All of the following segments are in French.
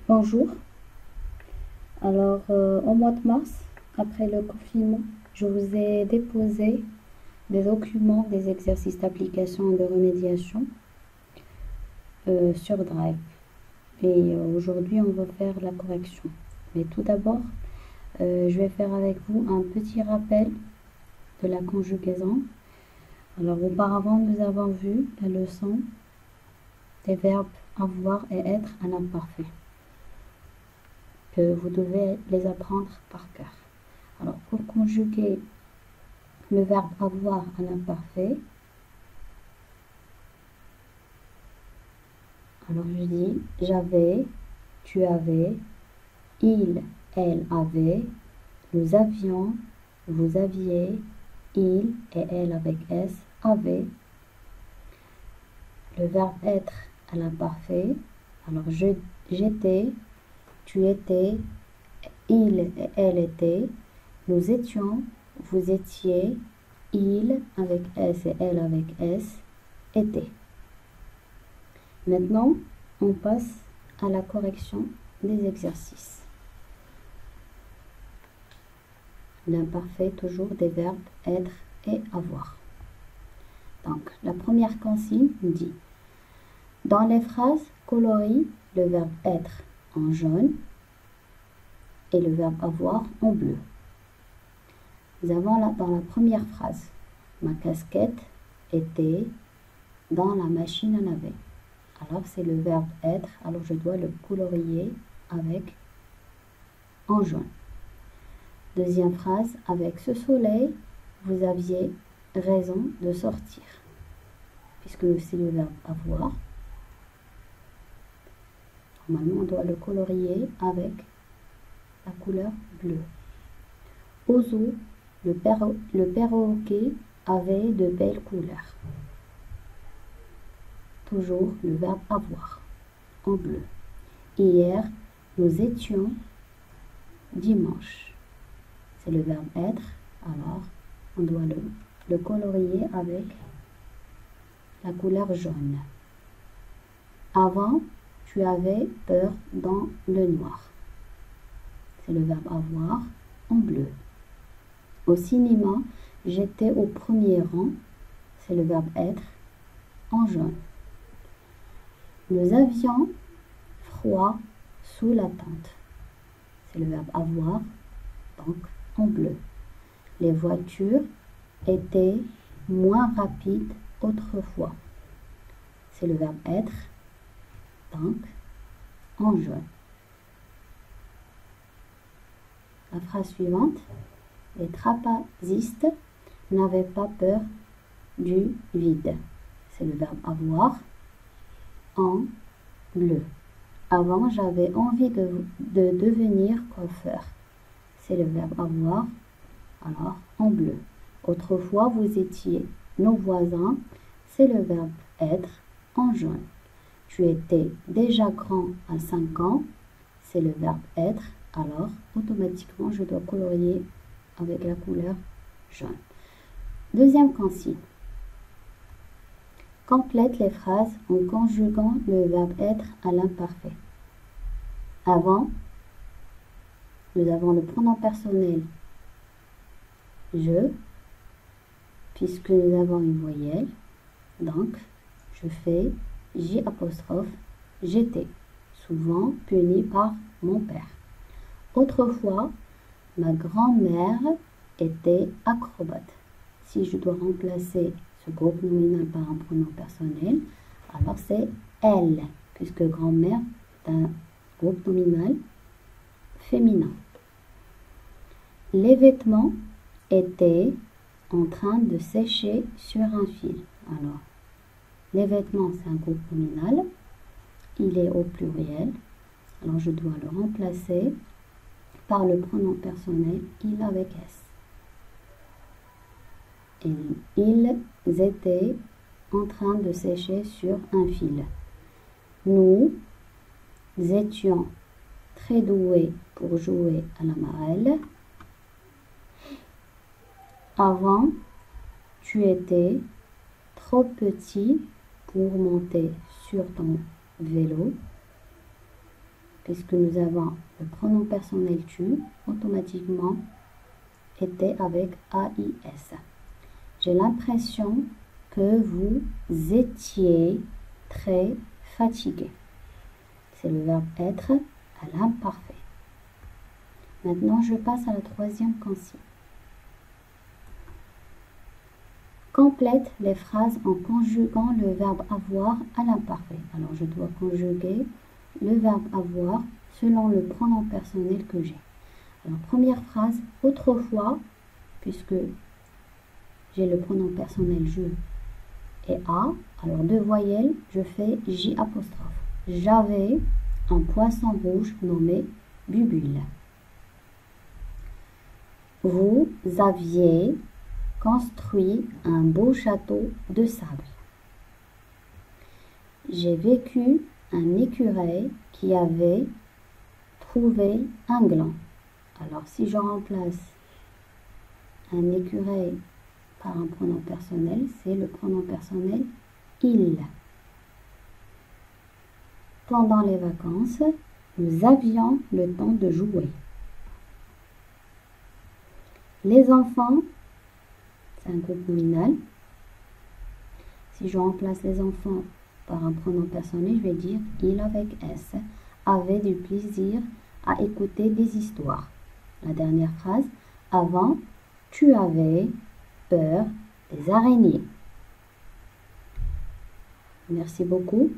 Bonjour. Alors, au mois de mars, après le confinement, je vous ai déposé des documents, des exercices d'application et de remédiation sur Drive. Et aujourd'hui, on va faire la correction. Mais tout d'abord, je vais faire avec vous un petit rappel de la conjugaison. Alors, auparavant, nous avons vu la leçon des verbes avoir et être à l'imparfait, que vous devez les apprendre par cœur. Alors, pour conjuguer le verbe avoir à l'imparfait, alors je dis j'avais, tu avais, il, elle avait, nous avions, vous aviez, il et elle avec S avaient. Le verbe être à l'imparfait, alors j'étais, tu étais, il et elle étaient, nous étions, vous étiez, il avec S et elle avec S étaient. Maintenant, on passe à la correction des exercices. L'imparfait toujours des verbes être et avoir. Donc, la première consigne dit: dans les phrases, colorie le verbe être en jaune et le verbe avoir en bleu. Nous avons là dans la première phrase: ma casquette était dans la machine à laver. Alors c'est le verbe être, alors je dois le colorier avec en jaune. Deuxième phrase: avec ce soleil, vous aviez raison de sortir. Puisque c'est le verbe avoir, normalement on doit le colorier avec la couleur bleue. Aux eaux, le perroquet avait de belles couleurs. Toujours le verbe avoir en bleu. Hier, nous étions dimanche. C'est le verbe être, alors on doit le colorier avec la couleur jaune. Avant, tu avais peur dans le noir. C'est le verbe avoir en bleu. Au cinéma, j'étais au premier rang. C'est le verbe être en jaune. Nous avions froid sous la tente. C'est le verbe avoir, donc en bleu. Les voitures étaient moins rapides autrefois. C'est le verbe être, donc en jaune. La phrase suivante: les trapézistes n'avaient pas peur du vide. C'est le verbe avoir en bleu. Avant, j'avais envie de devenir coiffeur. C'est le verbe avoir, alors en bleu. Autrefois, vous étiez nos voisins. C'est le verbe être en jaune. Tu étais déjà grand à 5 ans. C'est le verbe être, alors automatiquement, je dois colorier avec la couleur jaune. Deuxième consigne: complète les phrases en conjuguant le verbe être à l'imparfait. Avant, nous avons le pronom personnel je, puisque nous avons une voyelle. Donc, je fais J', j'étais, souvent puni par mon père. Autrefois, ma grand-mère était acrobate. Si je dois remplacer ce groupe nominal par un pronom personnel, alors c'est elle, puisque grand-mère est un groupe nominal féminin. Les vêtements étaient en train de sécher sur un fil. Alors, les vêtements, c'est un groupe nominal. Il est au pluriel. Alors, je dois le remplacer par le pronom personnel il avec S. Et ils étaient en train de sécher sur un fil. Nous étions très doués pour jouer à la marelle. Avant, tu étais trop petit pour monter sur ton vélo. puisque nous avons le pronom personnel tu, automatiquement était avec AIS. J'ai l'impression que vous étiez très fatigué. C'est le verbe être à l'imparfait. Maintenant, je passe à la troisième consigne. Complète les phrases en conjuguant le verbe avoir à l'imparfait. Alors, je dois conjuguer le verbe avoir selon le pronom personnel que j'ai. Alors, première phrase, autrefois, puisque j'ai le pronom personnel je et a, alors deux voyelles, je fais J apostrophe. J'avais un poisson rouge nommé Bubule. Vous aviez construit un beau château de sable. J'ai vécu un écureuil qui avait trouvé un gland. Alors, si je remplace un écureuil par un pronom personnel, c'est le pronom personnel il. Pendant les vacances, nous avions le temps de jouer. Les enfants, c'est un groupe nominal. Si je remplace les enfants par un pronom personnel, je vais dire il avec S avait du plaisir à écouter des histoires. La dernière phrase, avant, tu avais peur des araignées. Merci beaucoup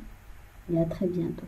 et à très bientôt.